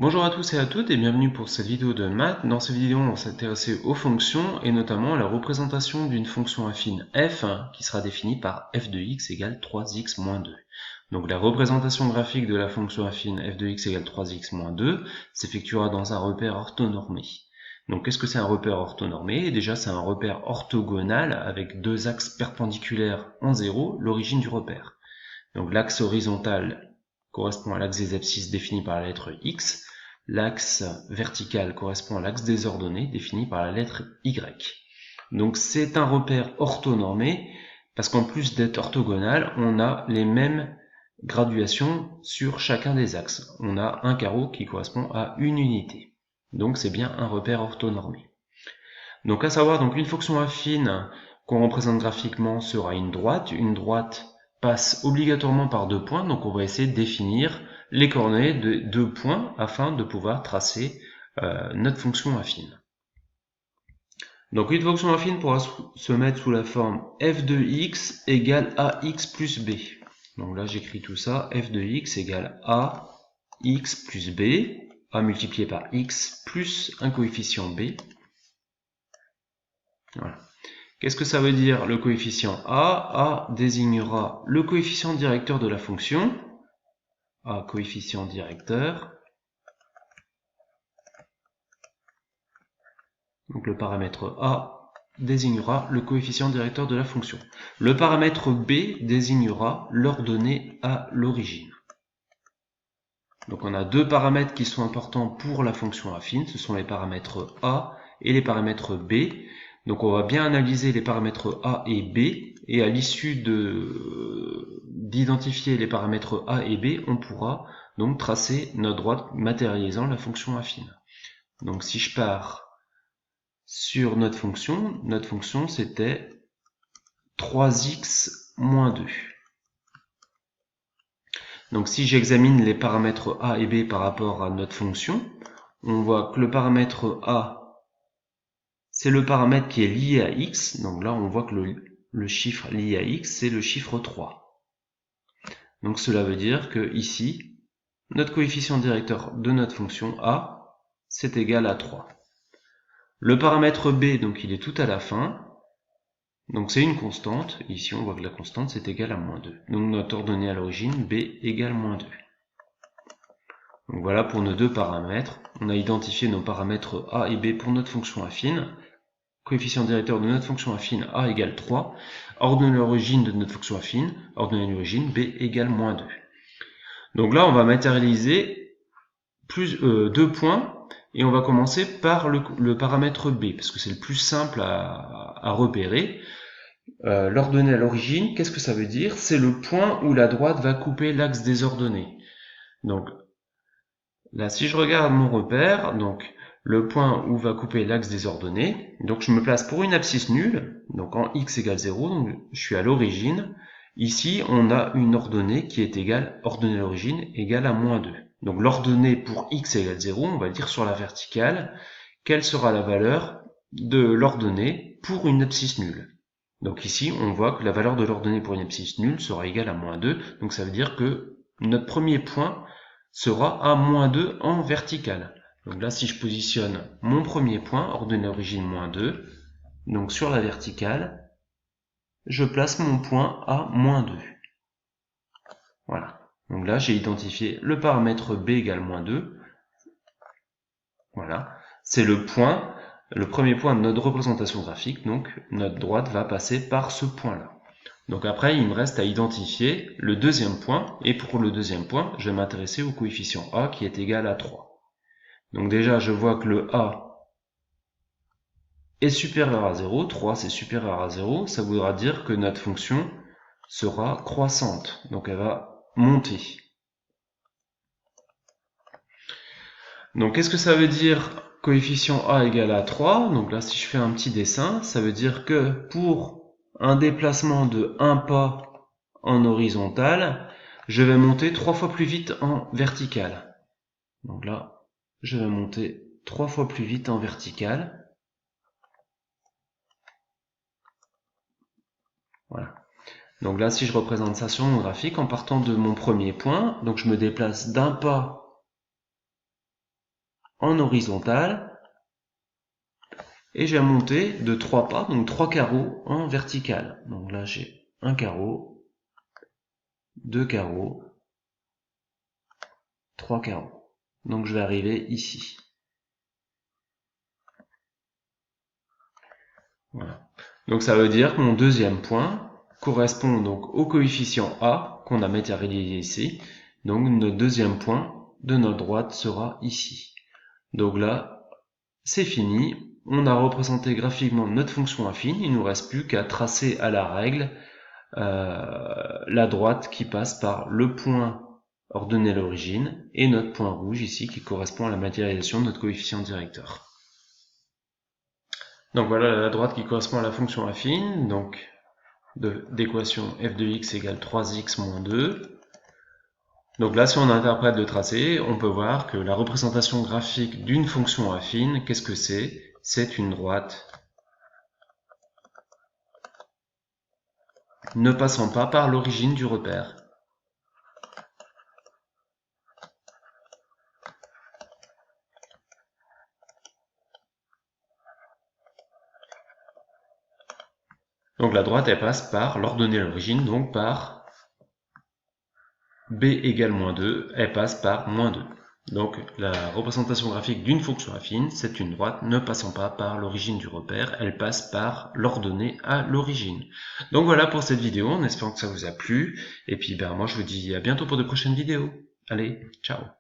Bonjour à tous et à toutes et bienvenue pour cette vidéo de maths. Dans cette vidéo, on va s'intéresser aux fonctions et notamment à la représentation d'une fonction affine f qui sera définie par f de x égale 3x moins 2. Donc la représentation graphique de la fonction affine f de x égale 3x moins 2 s'effectuera dans un repère orthonormé. Donc qu'est-ce que c'est un repère orthonormé? Déjà, c'est un repère orthogonal avec deux axes perpendiculaires en 0, l'origine du repère. Donc l'axe horizontal correspond à l'axe des abscisses défini par la lettre x. L'axe vertical correspond à l'axe des ordonnées défini par la lettre y. Donc c'est un repère orthonormé parce qu'en plus d'être orthogonal, on a les mêmes graduations sur chacun des axes. On a un carreau qui correspond à une unité. Donc c'est bien un repère orthonormé. Donc à savoir, donc une fonction affine qu'on représente graphiquement sera une droite. Une droite passe obligatoirement par deux points, donc on va essayer de définir les coordonnées de deux points afin de pouvoir tracer notre fonction affine. Donc une fonction affine pourra se mettre sous la forme f de x égale ax plus b. Donc là j'écris tout ça, f de x égale ax plus b, a multiplié par x plus un coefficient b. Voilà. Qu'est-ce que ça veut dire le coefficient a? A désignera le coefficient directeur de la fonction. A, coefficient directeur. Donc le paramètre A désignera le coefficient directeur de la fonction. Le paramètre B désignera l'ordonnée à l'origine. Donc on a deux paramètres qui sont importants pour la fonction affine, ce sont les paramètres A et les paramètres B. Donc on va bien analyser les paramètres A et B, et à l'issue d'identifier les paramètres A et B, on pourra donc tracer notre droite matérialisant la fonction affine. Donc si je pars sur notre fonction c'était 3x moins 2. Donc si j'examine les paramètres A et B par rapport à notre fonction, on voit que le paramètre A, c'est le paramètre qui est lié à x. Donc là, on voit que le chiffre lié à x, c'est le chiffre 3. Donc cela veut dire que ici, notre coefficient directeur de notre fonction A, c'est égal à 3. Le paramètre B, donc il est tout à la fin. Donc c'est une constante. Ici, on voit que la constante, c'est égal à moins 2. Donc notre ordonnée à l'origine, B égale moins 2. Donc voilà pour nos deux paramètres. On a identifié nos paramètres A et B pour notre fonction affine. Coefficient directeur de notre fonction affine A égale 3. Ordonnée à l'origine de notre fonction affine, ordonnée à l'origine B égale moins 2. Donc là, on va matérialiser deux points et on va commencer par le paramètre B parce que c'est le plus simple à repérer. L'ordonnée à l'origine, qu'est-ce que ça veut dire? C'est le point où la droite va couper l'axe des ordonnées. Donc là, si je regarde mon repère, donc le point où va couper l'axe des ordonnées, donc je me place pour une abscisse nulle, donc en x égale 0, donc je suis à l'origine. Ici, on a une ordonnée qui est égale, ordonnée à l'origine, égale à moins 2. Donc l'ordonnée pour x égale 0, on va dire sur la verticale, quelle sera la valeur de l'ordonnée pour une abscisse nulle. Donc ici, on voit que la valeur de l'ordonnée pour une abscisse nulle sera égale à moins 2, donc ça veut dire que notre premier point sera à moins 2 en vertical. Donc là, si je positionne mon premier point, ordonnée origine moins 2, donc sur la verticale, je place mon point à moins 2. Voilà. Donc là, j'ai identifié le paramètre B égale moins 2. Voilà. C'est le point, le premier point de notre représentation graphique, donc notre droite va passer par ce point-là. Donc après, il me reste à identifier le deuxième point, et pour le deuxième point, je vais m'intéresser au coefficient A qui est égal à 3. Donc déjà, je vois que le A est supérieur à 0, 3 c'est supérieur à 0, ça voudra dire que notre fonction sera croissante, donc elle va monter. Donc qu'est-ce que ça veut dire coefficient A égale à 3? Donc là, si je fais un petit dessin, ça veut dire que pour un déplacement de 1 pas en horizontal, je vais monter 3 fois plus vite en vertical. Donc là, je vais monter 3 fois plus vite en vertical. Voilà. Donc là, si je représente ça sur mon graphique, en partant de mon premier point, donc je me déplace d'un pas en horizontal, et j'ai à monter de 3 pas, donc 3 carreaux en vertical. Donc là j'ai un carreau, 2 carreaux, 3 carreaux. Donc je vais arriver ici. Voilà. Donc ça veut dire que mon deuxième point correspond donc au coefficient A qu'on a matérialisé ici. Donc notre deuxième point de notre droite sera ici. Donc là, c'est fini. On a représenté graphiquement notre fonction affine. Il ne nous reste plus qu'à tracer à la règle la droite qui passe par le point ordonné à l'origine et notre point rouge ici qui correspond à la matérialisation de notre coefficient directeur. Donc voilà la droite qui correspond à la fonction affine, donc d'équation f de x égale 3x moins 2. Donc là, si on interprète le tracé, on peut voir que la représentation graphique d'une fonction affine, qu'est-ce que c'est? C'est une droite ne passant pas par l'origine du repère. Donc la droite, elle passe par l'ordonnée à l'origine, donc par b égale moins 2, elle passe par moins 2. Donc la représentation graphique d'une fonction affine, c'est une droite ne passant pas par l'origine du repère, elle passe par l'ordonnée à l'origine. Donc voilà pour cette vidéo, en espérant que ça vous a plu, et puis moi je vous dis à bientôt pour de prochaines vidéos. Allez, ciao!